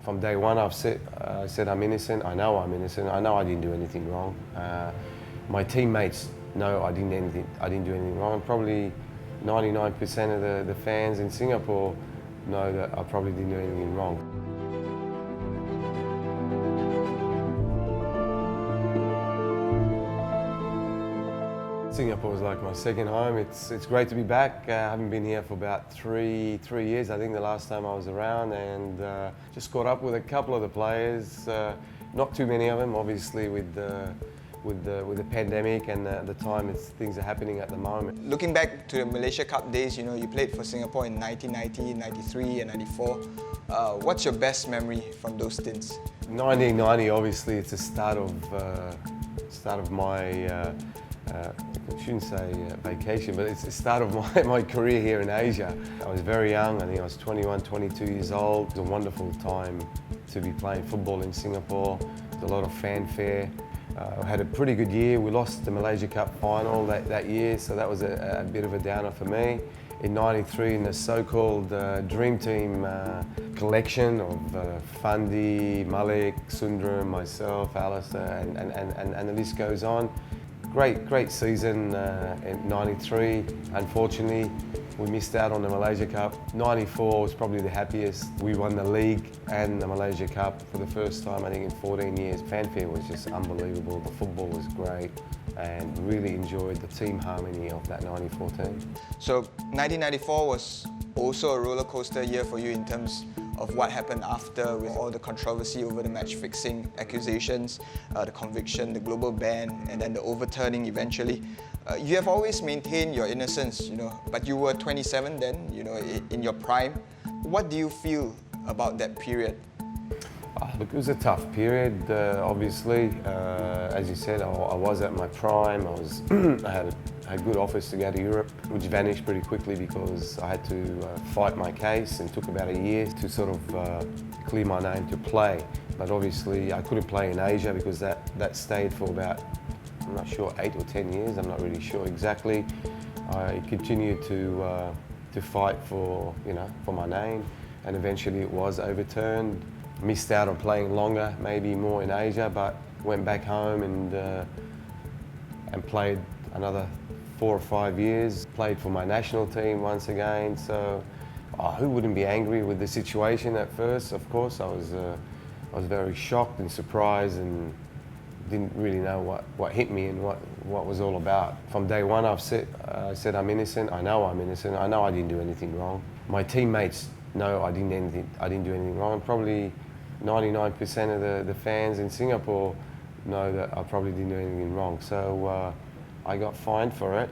From day one, I've said I'm innocent. I know I'm innocent. I know I didn't do anything wrong. My teammates know I didn't do anything wrong. And probably 99% of the fans in Singapore know that I probably didn't do anything wrong. Singapore is like my second home. It's great to be back. I haven't been here for about three years. I think the last time I was around, and just caught up with a couple of the players. Not too many of them, obviously, with the pandemic and the time things are happening at the moment. Looking back to the Malaysia Cup days, you played for Singapore in 1990, 93 and 94. What's your best memory from those stints? 1990, obviously, it's the start of my I shouldn't say vacation, but it's the start of my career here in Asia. I was very young. I think I was 21, 22 years old. It was a wonderful time to be playing football in Singapore. There was a lot of fanfare. I had a pretty good year. We lost the Malaysia Cup final that year, so that was a bit of a downer for me. In 93, in the so-called Dream Team collection of Fandi, Malik, Sundram, myself, Alistair, and the list goes on. Great season in 93. Unfortunately, we missed out on the Malaysia Cup. 94 was probably the happiest. We won the league and the Malaysia Cup for the first time, I think, in 14 years. Fanfare was just unbelievable. The football was great, and really enjoyed the team harmony of that 94 team. So 1994 was also a roller coaster year for you in terms of what happened after, with all the controversy over the match fixing accusations, the conviction, the global ban, and then the overturning eventually. You have always maintained your innocence, but you were 27 then, in your prime. What do you feel about that period? Look, it was a tough period, obviously. As you said, I was at my prime. I had good offers to go to Europe, which vanished pretty quickly because I had to fight my case, and took about a year to sort of clear my name to play. But obviously I couldn't play in Asia because that stayed for about, I'm not sure, 8 or 10 years. I'm not really sure exactly. I continued to fight for my name, and eventually it was overturned. Missed out on playing longer, maybe more in Asia, but went back home and played another 4 or 5 years. Played for my national team once again. So, who wouldn't be angry with the situation at first? Of course, I was very shocked and surprised, and didn't really know what hit me and what was all about. From day one, I said I'm innocent. I know I'm innocent. I know I didn't do anything wrong. My teammates know I didn't do anything wrong. And probably 99% of the fans in Singapore know that I probably didn't do anything wrong. So I got fined for it,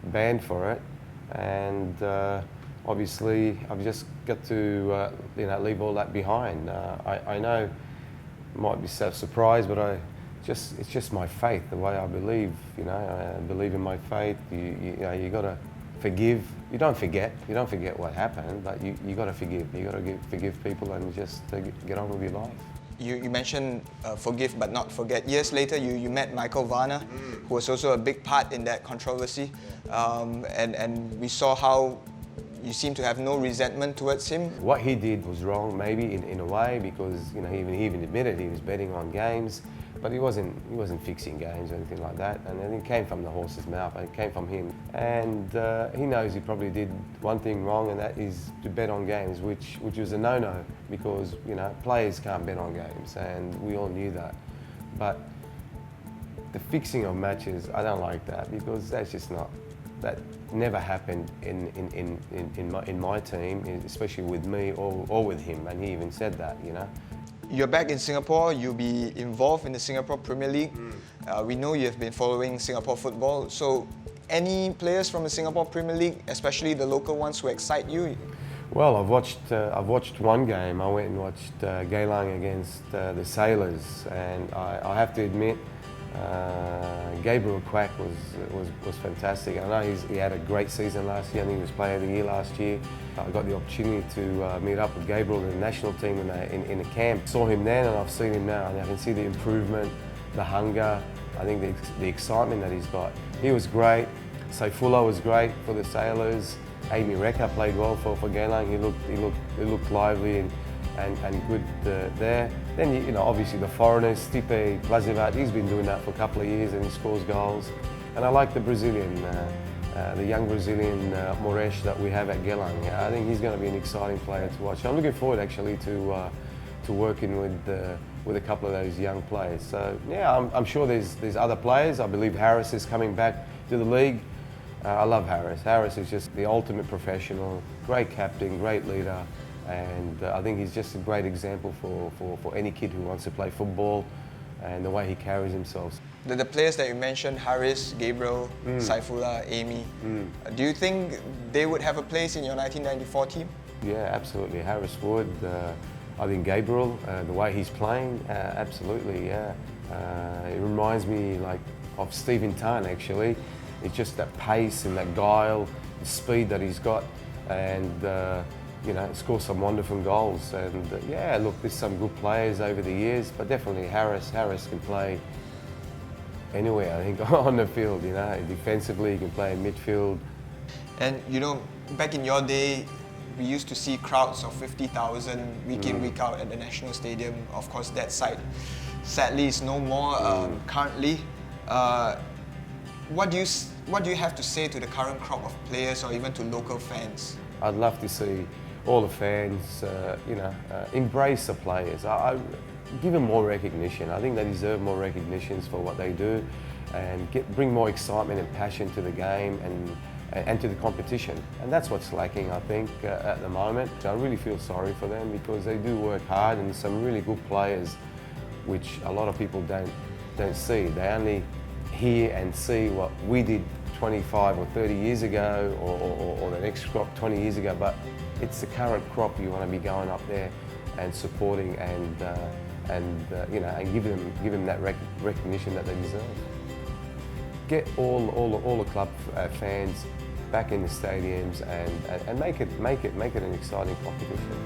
banned for it, and obviously I've just got to leave all that behind. I know it might be surprised, but it's just my faith, the way I believe. I believe in my faith. You got to forgive. You don't forget what happened, but you got to forgive. You got to forgive people and just get on with your life. You mentioned forgive but not forget. Years later, you met Michael Varney, who was also a big part in that controversy, and we saw how you seem to have no resentment towards him. What he did was wrong, maybe in a way, because he even admitted he was betting on games. But he wasn't fixing games or anything like that, and it came from the horse's mouth. It came from him, and he knows he probably did one thing wrong, and that is to bet on games, which was a no-no, because players can't bet on games, and we all knew that. But the fixing of matches, I don't like that, because that never happened in my team, especially with me or with him, and he even said that. You're back in Singapore, you'll be involved in the Singapore Premier League. We know you have been following Singapore football, so any players from the Singapore Premier League, especially the local ones, who excite you? Well, I've watched one game. I went and watched Geylang against the Sailors, and I have to admit, Gabriel Quack was fantastic. I know he had a great season last year. I think he was Player of the Year last year. I got the opportunity to meet up with Gabriel in the national team in a camp. Saw him then, and I've seen him now, and I can see the improvement, the hunger. I think the excitement that he's got. He was great. Saifullah was great for the Sailors. Amy Rekha played well for Geylang. He looked lively, and and good there. Then you know, obviously the foreigners, Stipe Plazivat, he's been doing that for a couple of years and he scores goals. And I like the Brazilian, the young Brazilian Moresh that we have at Gelang. I think he's going to be an exciting player to watch. I'm looking forward actually to working with a couple of those young players. So yeah, I'm sure there's other players. I believe Harris is coming back to the league. I love Harris. Harris is just the ultimate professional, great captain, great leader, and I think he's just a great example for any kid who wants to play football and the way he carries himself. The players that you mentioned, Harris, Gabriel, Saifullah, Amy, do you think they would have a place in your 1994 team? Yeah, absolutely. Harris would. I think Gabriel, the way he's playing, absolutely, yeah. It reminds me like of Stephen Tan actually. It's just that pace and that guile, the speed that he's got, and you know, scores some wonderful goals. And yeah, look, there's some good players over the years, but definitely Harris can play anywhere, I think, on the field, you know. Defensively, he can play in midfield. And you know, back in your day, we used to see crowds of 50,000 week in, week out at the National Stadium. Of course, that site sadly is no more currently. What do you have to say to the current crop of players or even to local fans? I'd love to see all the fans, you know, embrace the players. I give them more recognition. I think they deserve more recognitions for what they do, and bring more excitement and passion to the game and to the competition. And that's what's lacking, I think, at the moment. I really feel sorry for them because they do work hard, and some really good players, which a lot of people don't see. They only hear and see what we did 25 or 30 years ago, or the next crop 20 years ago, but it's the current crop you want to be going up there and supporting and you know, and give them that recognition that they deserve. Get all the club fans back in the stadiums and make it an exciting competition.